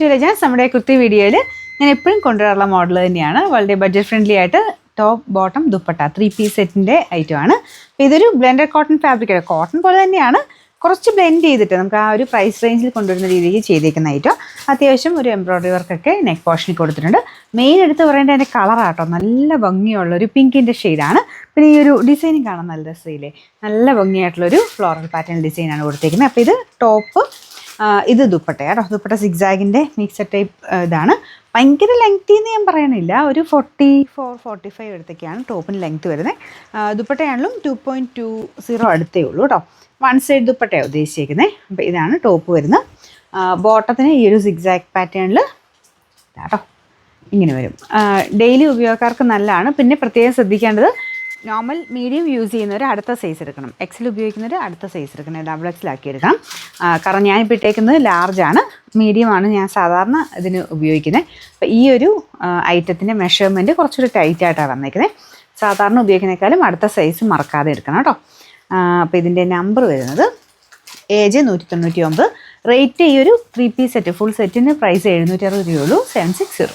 ശൈലജാസ് നമ്മുടെ കുർത്തി വീഡിയോയിൽ ഞാൻ എപ്പോഴും കൊണ്ടുവരാറുള്ള മോഡൽ തന്നെയാണ്. വളരെ ബഡ്ജറ്റ് ഫ്രണ്ട്ലി ആയിട്ട് ടോപ്പ് ബോട്ടം ദുപ്പട്ട 3-piece സെറ്റിൻ്റെ ഐറ്റമാണ്. അപ്പോൾ ഇതൊരു ബ്ലെൻഡഡ് കോട്ടൺ ഫാബ്രിക്കാണ്. കോട്ടൺ പോലെ തന്നെയാണ്, കുറച്ച് ബ്ലെൻഡ് ചെയ്തിട്ട് നമുക്ക് ആ ഒരു പ്രൈസ് റേഞ്ചിൽ കൊണ്ടുവരുന്ന രീതിക്ക് ചെയ്തേക്കുന്ന ഐറ്റം. അത്യാവശ്യം ഒരു എംബ്രോയ്ഡറി വർക്കൊക്കെ നെക്ക് പോർഷനിൽ കൊടുത്തിട്ടുണ്ട്. മെയിൻ എടുത്ത് പറയേണ്ടത് അതിൻ്റെ കളറാട്ടോ, നല്ല ഭംഗിയുള്ളൊരു പിങ്കിൻ്റെ ഷെയ്ഡാണ്. പിന്നെ ഈ ഒരു ഡിസൈനും കാണാൻ നല്ല രസമില്ലേ, നല്ല ഭംഗിയായിട്ടുള്ളൊരു ഫ്ലോറൽ പാറ്റേൺ ഡിസൈനാണ് കൊടുത്തേക്കുന്നത്. അപ്പോൾ ഇത് ടോപ്പ്, ഇത് ദുപ്പട്ടയാട്ടോ. ദുപ്പട്ട സിഗ്സാഗിൻ്റെ മിക്സഡ് ടൈപ്പ് ഇതാണ്. ഭയങ്കര ലെങ്തി എന്ന് ഞാൻ പറയണില്ല, ഒരു 44-45 അടുത്തൊക്കെയാണ് ടോപ്പിന് ലെങ്ത്ത് വരുന്നത്. ദുപ്പട്ടയാണെങ്കിലും 2.20 അടുത്തേ ഉള്ളൂ കേട്ടോ. വൺ സൈഡ് ദുപ്പട്ടയാണ് ഉദ്ദേശിച്ചിരിക്കുന്നത്. അപ്പോൾ ഇതാണ് ടോപ്പ് വരുന്നത്. ബോട്ടത്തിന് ഈ ഒരു സിഗ്സാഗ് പാറ്റേണിൽ കേട്ടോ ഇങ്ങനെ വരും. ഡെയിലി ഉപയോഗക്കാർക്ക് നല്ലതാണ്. പിന്നെ പ്രത്യേകം ശ്രദ്ധിക്കേണ്ടത്, നോർമൽ മീഡിയം യൂസ് ചെയ്യുന്നവർ അടുത്ത സൈസ് എടുക്കണം, എക്സൽ ഉപയോഗിക്കുന്നവർ അടുത്ത സൈസ് എടുക്കണം, ഡബിൾ എക്സലാക്കി എടുക്കണം. കാരണം ഞാനിപ്പോൾ ഇട്ടേക്കുന്നത് ലാർജാണ്, മീഡിയമാണ് ഞാൻ സാധാരണ ഇതിന് ഉപയോഗിക്കുന്നത്. അപ്പോൾ ഈ ഒരു ഐറ്റത്തിൻ്റെ മെഷർമെൻറ്റ് കുറച്ചൊരു ടൈറ്റായിട്ടാണ് വന്നേക്കുന്നത്. സാധാരണ ഉപയോഗിക്കുന്നതിനേക്കാളും അടുത്ത സൈസ് മറക്കാതെ എടുക്കണം കേട്ടോ. അപ്പോൾ ഇതിൻ്റെ നമ്പർ വരുന്നത് AJ 199. റേറ്റ് ഈ ഒരു 3-piece സെറ്റ് ഫുൾ സെറ്റിന് പ്രൈസ് 760 രൂപയുള്ളൂ. 760.